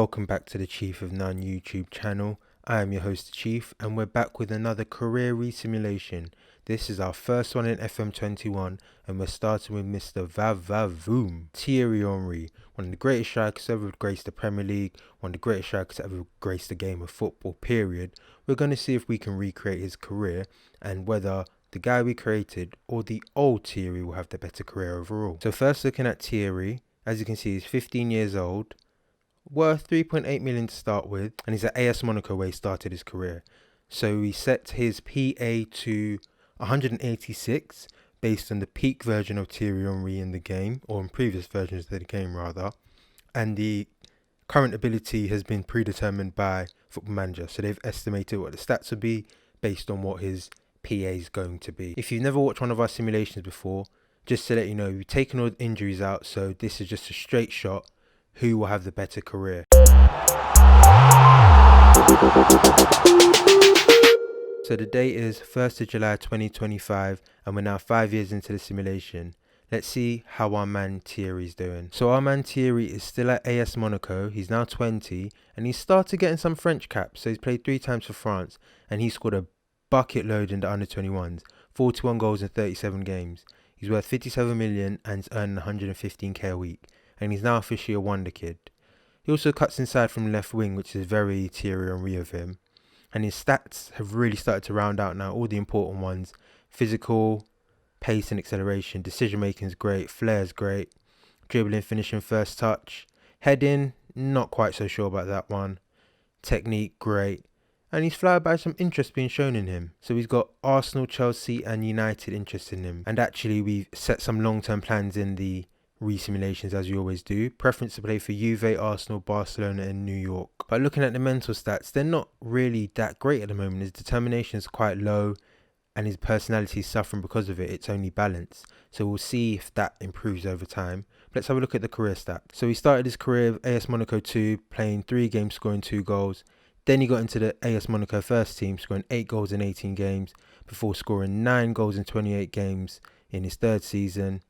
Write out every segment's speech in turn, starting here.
Welcome back to the Chief of None YouTube channel. I am your host, the Chief, and we're back with another Career ReSimulation. This is our first one in FM21, and we're starting with Mr. Vavavoom, Thierry Henry, one of the greatest strikers ever graced the Premier League, one of the greatest strikers ever graced the game of football, period. We're going to see if we can recreate his career, and whether the guy we created or the old Thierry will have the better career overall. So first looking at Thierry, as you can see, he's 15 years old. Worth 3.8 million to start with, and he's at AS Monaco where he started his career. So he set his PA to 186 based on the peak version of Thierry Henry in the game, or in previous versions of the game rather, and the current ability has been predetermined by Football Manager, so they've estimated what the stats will be based on what his PA is going to be. If you've never watched one of our simulations before, just to let you know, we've taken all the injuries out, so this is just a straight shot. Who will have the better career? So the date is 1st of July 2025, and we're now 5 years into the simulation. Let's see how our man Thierry's doing. So our man Thierry is still at AS Monaco. He's now 20, and he's started getting some French caps. So he's played 3 times for France, and he scored a bucket load in the under-21s, 41 goals in 37 games. He's worth 57 million and he's earning 115k a week. And he's now officially a wonder kid. He also cuts inside from left wing, which is very Thierry Henry of him. And his stats have really started to round out now, all the important ones. Physical, pace and acceleration, decision making is great, flair is great, dribbling, finishing, first touch, heading, not quite so sure about that one, technique, great. And he's flattered by some interest being shown in him. So he's got Arsenal, Chelsea and United interest in him. And actually we've set some long-term plans in the ReSimulations as you always do. Preference to play for Juve, Arsenal, Barcelona and New York. But looking at the mental stats, they're not really that great at the moment. His determination is quite low and his personality is suffering because of it. It's only balance. So we'll see if that improves over time. Let's have a look at the career stats. So he started his career with AS Monaco 2, playing 3 games, scoring 2 goals. Then he got into the AS Monaco first team, scoring 8 goals in 18 games before scoring 9 goals in 28 games in his third season.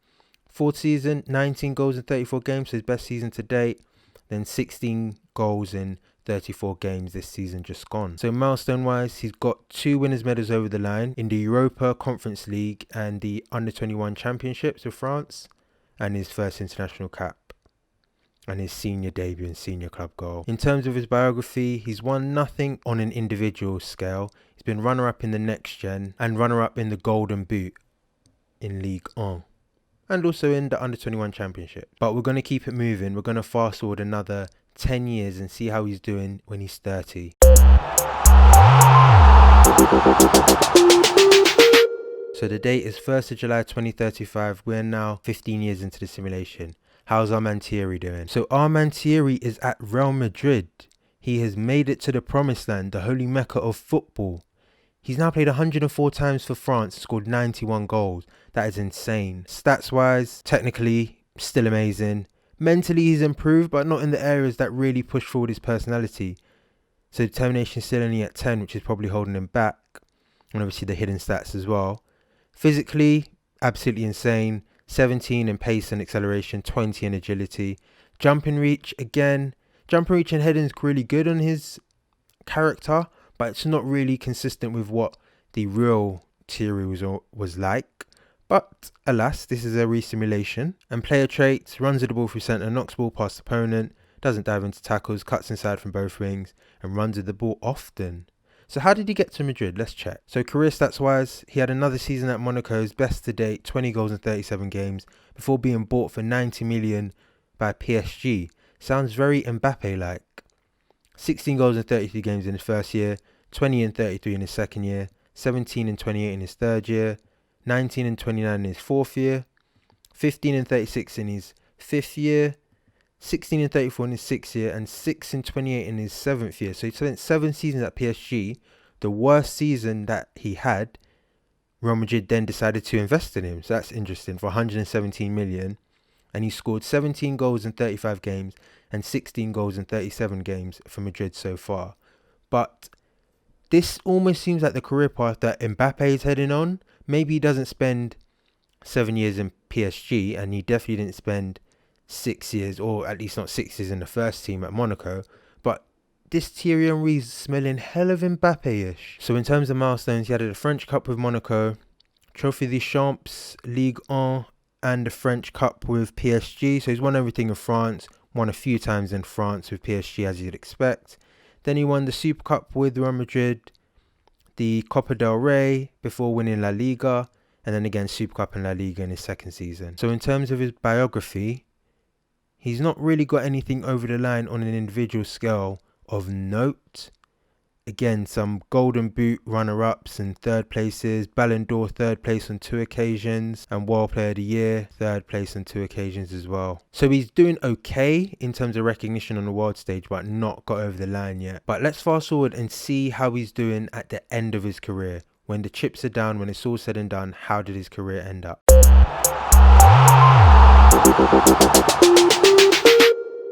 Fourth season, 19 goals in 34 games, so his best season to date. Then 16 goals in 34 games this season just gone. So milestone wise, he's got 2 winners' medals over the line in the Europa Conference League and the Under-21 Championships with France, and his first international cap, and his senior debut and senior club goal. In terms of his biography, he's won nothing on an individual scale. He's been runner-up in the Next Gen and runner-up in the Golden Boot in Ligue 1. And also in the Under-21 Championship. But we're going to keep it moving. We're going to fast forward another 10 years and see how he's doing when he's 30. So the date is 1st of July 2035. We're now 15 years into the simulation. How's our man Thierry doing? So our man Thierry is at Real Madrid. He has made it to the promised land, the holy mecca of football. He's now played 104 times for France, scored 91 goals. That is insane. Stats wise, technically, still amazing. Mentally, he's improved, but not in the areas that really push forward his personality. So determination is still only at 10, which is probably holding him back. And obviously the hidden stats as well. Physically, absolutely insane. 17 in pace and acceleration, 20 in agility. Jumping reach, again. Jumping reach and heading is really good on his character, but it's not really consistent with what the real Thierry was like. But alas, this is a ReSimulation. And player traits: runs at the ball through centre, knocks ball past opponent, doesn't dive into tackles, cuts inside from both wings, and runs at the ball often. So how did he get to Madrid? Let's check. So career stats wise, he had another season at Monaco's best to date, 20 goals in 37 games, before being bought for 90 million by PSG. Sounds very Mbappe like. 16 goals in 33 games in his first year, 20 and 33 in his second year, 17 and 28 in his third year, 19 and 29 in his fourth year, 15 and 36 in his fifth year, 16 and 34 in his sixth year, and 6 and 28 in his seventh year. So he spent 7 seasons at PSG. The worst season that he had, Real Madrid then decided to invest in him. So that's interesting, for 117 million. And he scored 17 goals in 35 games and 16 goals in 37 games for Madrid so far. But this almost seems like the career path that Mbappe is heading on. Maybe he doesn't spend 7 years in PSG, and he definitely didn't spend 6 years, or at least not 6 years in the first team at Monaco. this Thierry Henry is smelling hell of Mbappe-ish. So in terms of milestones, he had the French Cup with Monaco, Trophée des Champs, Ligue 1, and the French Cup with PSG. So he's won everything in France, won a few times in France with PSG as you'd expect. Then he won the Super Cup with Real Madrid, the Copa del Rey before winning La Liga, and then again Super Cup and La Liga in his second season. So in terms of his biography, he's not really got anything over the line on an individual scale of note. Again, some Golden Boot runner-ups and third places, Ballon d'Or third place on 2 occasions, and World Player of the Year third place on 2 occasions as well. So he's doing okay in terms of recognition on the world stage, but not got over the line yet. But let's fast forward and see how he's doing at the end of his career. When the chips are down, when it's all said and done, how did his career end up?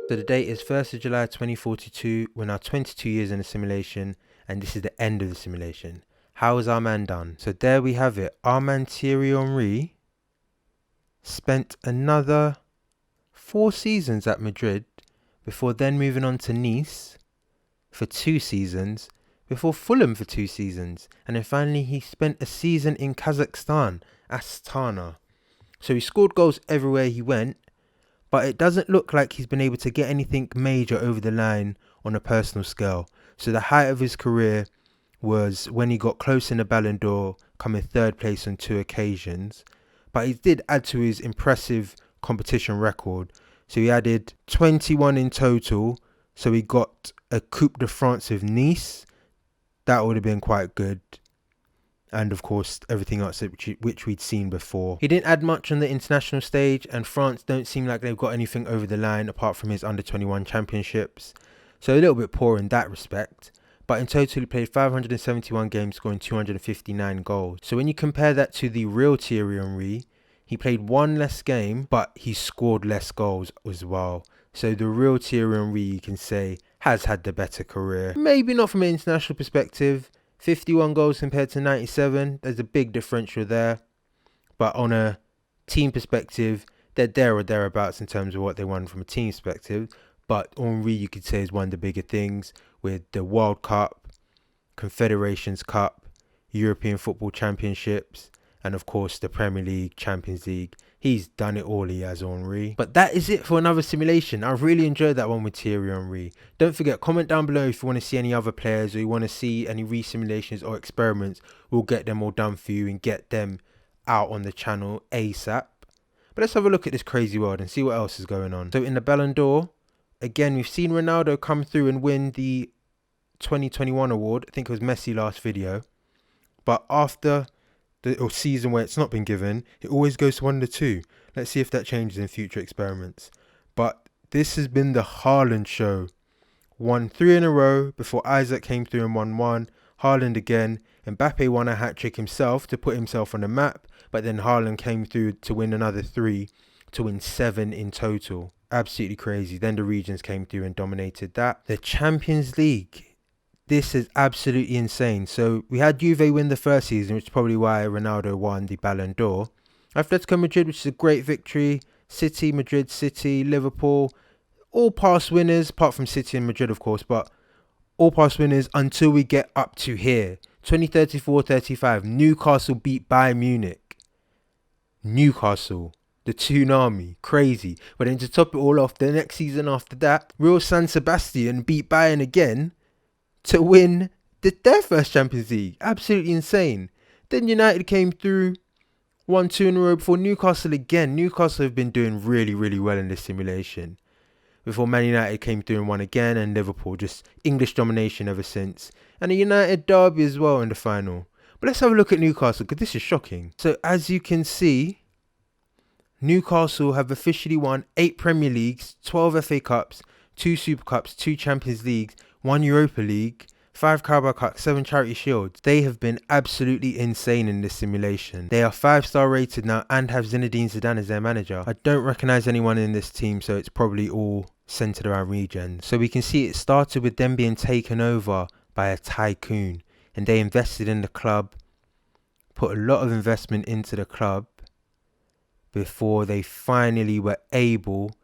So the date is 1st of July 2042. We're now 22 years in the simulation, and this is the end of the simulation. How has our man done? So there we have it. Our man Thierry Henry spent another 4 seasons at Madrid before then moving on to Nice for 2 seasons, before Fulham for 2 seasons, and then finally he spent a season in Kazakhstan, Astana. So he scored goals everywhere he went, but it doesn't look like he's been able to get anything major over the line on a personal scale. So the height of his career was when he got close in the Ballon d'Or, coming 3rd place on 2 occasions. But he did add to his impressive competition record. So he added 21 in total. So he got a Coupe de France with Nice. That would have been quite good. And of course everything else which we'd seen before. He didn't add much on the international stage, and France don't seem like they've got anything over the line apart from his under-21 championships. So a little bit poor in that respect. But in total he played 571 games, scoring 259 goals. So when you compare that to the real Thierry Henry, he played 1 less game, but he scored less goals as well. So the real Thierry Henry, you can say, has had the better career. Maybe not from an international perspective. 51 goals compared to 97. There's a big differential there. But on a team perspective, they're there or thereabouts in terms of what they won from a team perspective. But Henry, you could say, is one of the bigger things with the World Cup, Confederations Cup, European Football Championships, and of course the Premier League, Champions League. He's done it all, he has, Henry. But that is it for another simulation. I really enjoyed that one with Thierry Henry. Don't forget, comment down below if you want to see any other players or you want to see any resimulations or experiments. We'll get them all done for you and get them out on the channel ASAP. But let's have a look at this crazy world and see what else is going on. So in the Ballon d'Or, again, we've seen Ronaldo come through and win the 2021 award. I think it was Messi last video. But after the season where it's not been given, it always goes to one of the two. Let's see if that changes in future experiments. But this has been the Haaland show. Won 3 in a row before Isaac came through and won 1. Haaland again. Mbappe won a hat-trick himself to put himself on the map. But then Haaland came through to win another 3 to win 7 in total. Absolutely crazy. Then the regions came through and dominated that. The Champions League. This is absolutely insane. So we had Juve win the first season, which is probably why Ronaldo won the Ballon d'Or. Atletico Madrid, which is a great victory. City, Madrid, City, Liverpool. All past winners, apart from City and Madrid, of course. But all past winners until we get up to here. 2034-35. Newcastle beat Bayern Munich. Newcastle. The tsunami. Crazy. But then to top it all off, the next season after that, Real San Sebastian beat Bayern again to win their first Champions League. Absolutely insane. Then United came through, won 2 in a row before Newcastle again. Newcastle have been doing really, really well in this simulation. Before Man United came through and won again, and Liverpool, just English domination ever since. And a United derby as well in the final. But let's have a look at Newcastle, because this is shocking. So as you can see, Newcastle have officially won 8 Premier Leagues, 12 FA Cups, 2 Super Cups, 2 Champions Leagues, 1 Europa League, 5 Carabao Cups, 7 Charity Shields. They have been absolutely insane in this simulation. They are 5-star rated now and have Zinedine Zidane as their manager. I don't recognise anyone in this team, so it's probably all centred around regions. So we can see it started with them being taken over by a tycoon, and they invested in the club, put a lot of investment into the club before they finally were able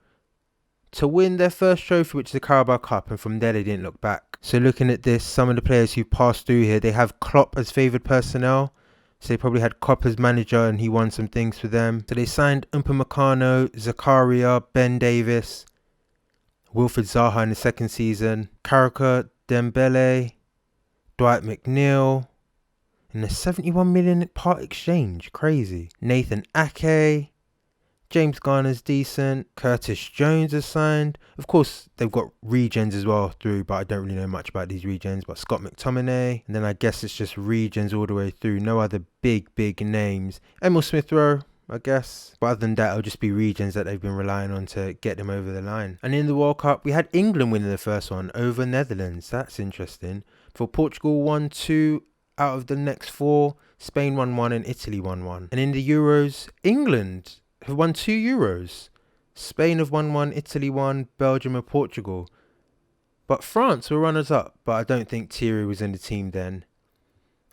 to win their first trophy, which is the Carabao Cup, and from there they didn't look back. So looking at this, some of the players who passed through here, they have Klopp as favoured personnel. So they probably had Klopp as manager and he won some things for them. So they signed Upamecano, Zakaria, Ben Davis, Wilfred Zaha in the second season, Karaka Dembele, Dwight McNeil, in a 71 million part exchange. Crazy. Nathan Ake, James Garner's decent. Curtis Jones is signed. Of course, they've got regens as well through, but I don't really know much about these regens. But Scott McTominay. And then I guess it's just regens all the way through. No other big names. Emil Smith Rowe, I guess. But other than that, it'll just be regens that they've been relying on to get them over the line. And in the World Cup, we had England winning the first one over Netherlands. That's interesting. For Portugal, 1-2 out of the next 4. Spain 1-1 and Italy 1-1. And in the Euros, England have won 2 Euros. Spain have won 1, Italy 1, Belgium and Portugal. But France were runners-up, but I don't think Thierry was in the team then.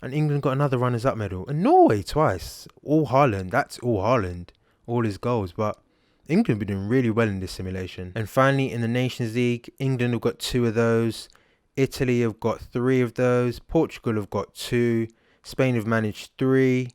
And England got another runners-up medal. And Norway twice. All Haaland. That's all Haaland. All his goals. But England have been doing really well in this simulation. And finally, in the Nations League, England have got 2 of those. Italy have got 3 of those. Portugal have got 2. Spain have managed 3.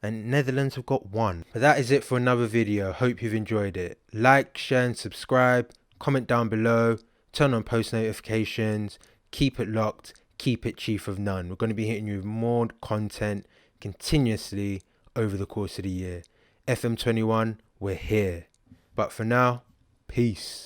And Netherlands have got 1. But that is it for another video. Hope you've enjoyed it. Like, share and subscribe. Comment down below. Turn on post notifications. Keep it locked. Keep it chief of none. We're going to be hitting you with more content continuously over the course of the year. FM21, we're here. But for now, peace.